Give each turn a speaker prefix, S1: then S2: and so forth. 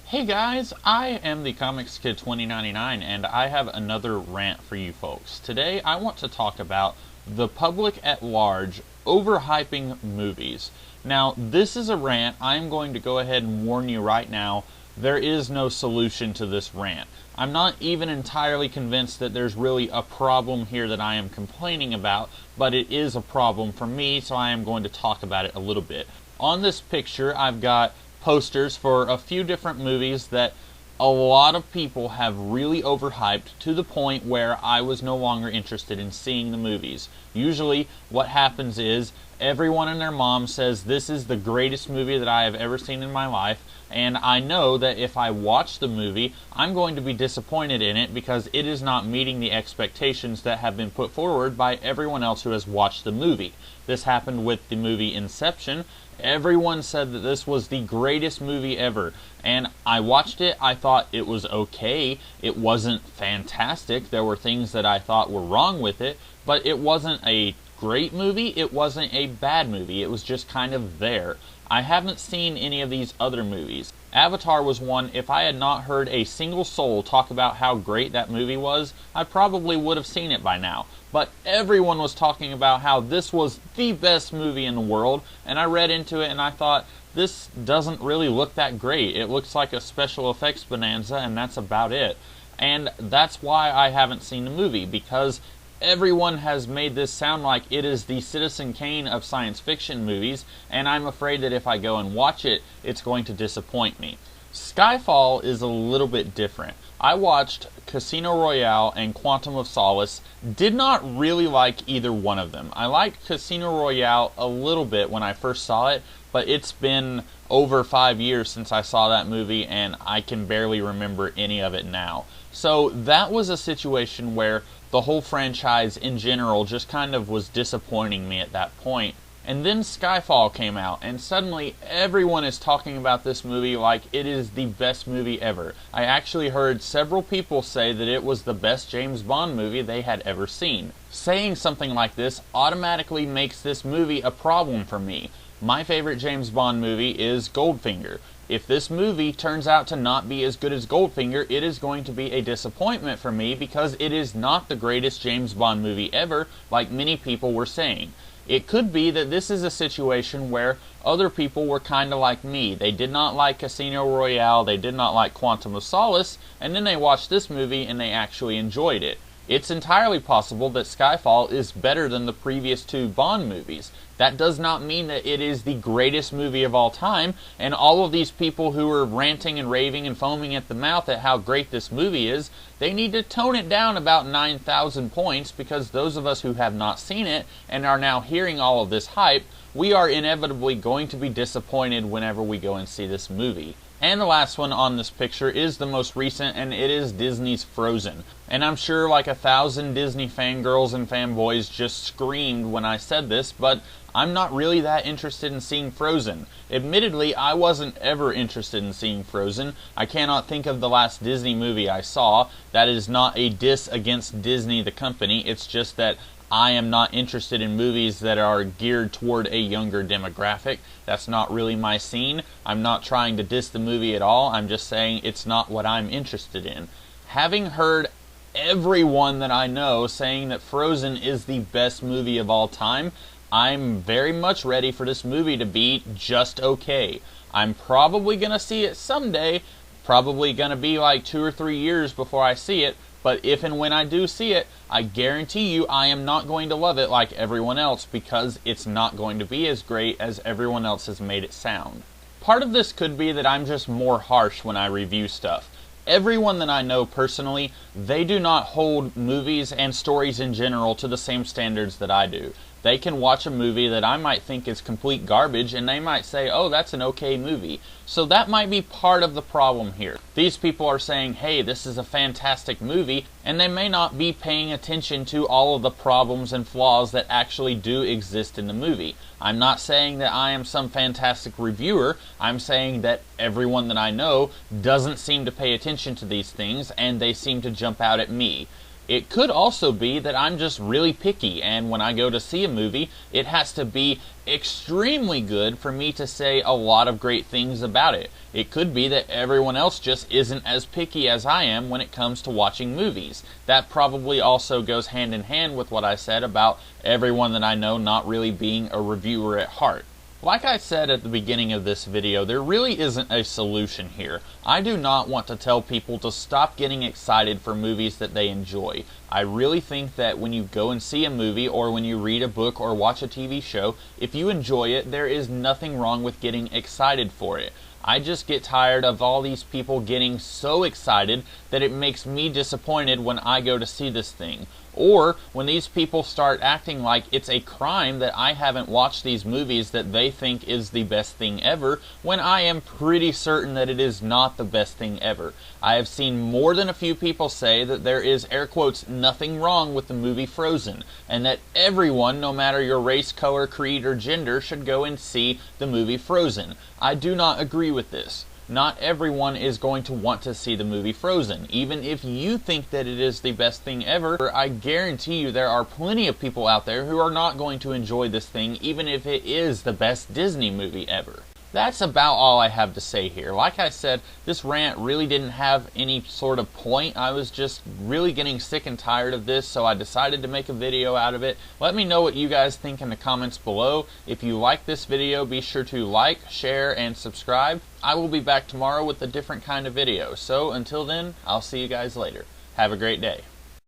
S1: Hey guys, I am the Comics Kid 2099 and I have another rant for you folks. Today I want to talk about the public at large overhyping movies. Now, this is a rant. I'm going to go ahead and warn you right now, there is no solution to this rant. I'm not even entirely convinced that there's really a problem here that I am complaining about, but it is a problem for me, so I am going to talk about it a little bit. On this picture, I've got posters for a few different movies that a lot of people have really overhyped to the point where I was no longer interested in seeing the movies. Usually what happens is everyone and their mom says this is the greatest movie that I have ever seen in my life, and I know that if I watch the movie, I'm going to be disappointed in it because it is not meeting the expectations that have been put forward by everyone else who has watched the movie. This happened with the movie Inception. Everyone said that this was the greatest movie ever, and I watched it. I thought it was okay. It wasn't fantastic. There were things that I thought were wrong with it, but it wasn't a great movie. It wasn't a bad movie. It was just kind of there. I haven't seen any of these other movies. Avatar was one. If I had not heard a single soul talk about how great that movie was, I probably would have seen it by now. But everyone was talking about how this was the best movie in the world, and I read into it and I thought, this doesn't really look that great. It looks like a special effects bonanza, and that's about it. And that's why I haven't seen the movie, because everyone has made this sound like it is the Citizen Kane of science fiction movies, and I'm afraid that if I go and watch it, it's going to disappoint me. Skyfall is a little bit different. I watched Casino Royale and Quantum of Solace. Did not really like either one of them. I liked Casino Royale a little bit when I first saw it, but it's been over 5 years since I saw that movie, and I can barely remember any of it now. So that was a situation where the whole franchise in general just kind of was disappointing me at that point. And then Skyfall came out, and suddenly everyone is talking about this movie like it is the best movie ever. I actually heard several people say that it was the best James Bond movie they had ever seen. Saying something like this automatically makes this movie a problem for me. My favorite James Bond movie is Goldfinger. If this movie turns out to not be as good as Goldfinger, it is going to be a disappointment for me because it is not the greatest James Bond movie ever, like many people were saying. It could be that this is a situation where other people were kind of like me. They did not like Casino Royale, they did not like Quantum of Solace, and then they watched this movie and they actually enjoyed it. It's entirely possible that Skyfall is better than the previous two Bond movies. That does not mean that it is the greatest movie of all time, and all of these people who are ranting and raving and foaming at the mouth at how great this movie is, they need to tone it down about 9,000 points, because those of us who have not seen it and are now hearing all of this hype, we are inevitably going to be disappointed whenever we go and see this movie. And the last one on this picture is the most recent, and it is Disney's Frozen. And I'm sure like 1,000 Disney fangirls and fanboys just screamed when I said this, but I'm not really that interested in seeing Frozen. Admittedly, I wasn't ever interested in seeing Frozen. I cannot think of the last Disney movie I saw. That is not a diss against Disney the company, it's just that I am not interested in movies that are geared toward a younger demographic. That's not really my scene. I'm not trying to diss the movie at all. I'm just saying it's not what I'm interested in. Having heard everyone that I know saying that Frozen is the best movie of all time, I'm very much ready for this movie to be just okay. I'm probably going to see it someday. Probably going to be like 2 or 3 years before I see it. But if and when I do see it, I guarantee you I am not going to love it like everyone else, because it's not going to be as great as everyone else has made it sound. Part of this could be that I'm just more harsh when I review stuff. Everyone that I know personally, they do not hold movies and stories in general to the same standards that I do. They can watch a movie that I might think is complete garbage, and they might say, oh, that's an okay movie. So that might be part of the problem here. These people are saying, hey, this is a fantastic movie, and they may not be paying attention to all of the problems and flaws that actually do exist in the movie. I'm not saying that I am some fantastic reviewer. I'm saying that everyone that I know doesn't seem to pay attention to these things, and they seem to jump out at me. It could also be that I'm just really picky, and when I go to see a movie, it has to be extremely good for me to say a lot of great things about it. It could be that everyone else just isn't as picky as I am when it comes to watching movies. That probably also goes hand in hand with what I said about everyone that I know not really being a reviewer at heart. Like I said at the beginning of this video, there really isn't a solution here. I do not want to tell people to stop getting excited for movies that they enjoy. I really think that when you go and see a movie, or when you read a book or watch a TV show, if you enjoy it, there is nothing wrong with getting excited for it. I just get tired of all these people getting so excited that it makes me disappointed when I go to see this thing. Or when these people start acting like it's a crime that I haven't watched these movies that they think is the best thing ever, when I am pretty certain that it is not the best thing ever. I have seen more than a few people say that there is, air quotes, nothing wrong with the movie Frozen, and that everyone, no matter your race, color, creed, or gender, should go and see the movie Frozen. I do not agree with this. Not everyone is going to want to see the movie Frozen. Even if you think that it is the best thing ever, I guarantee you there are plenty of people out there who are not going to enjoy this thing, even if it is the best Disney movie ever. That's about all I have to say here. Like I said, this rant really didn't have any sort of point. I was just really getting sick and tired of this, so I decided to make a video out of it. Let me know what you guys think in the comments below. If you like this video, be sure to like, share, and subscribe. I will be back tomorrow with a different kind of video. So until then, I'll see you guys later. Have a great day.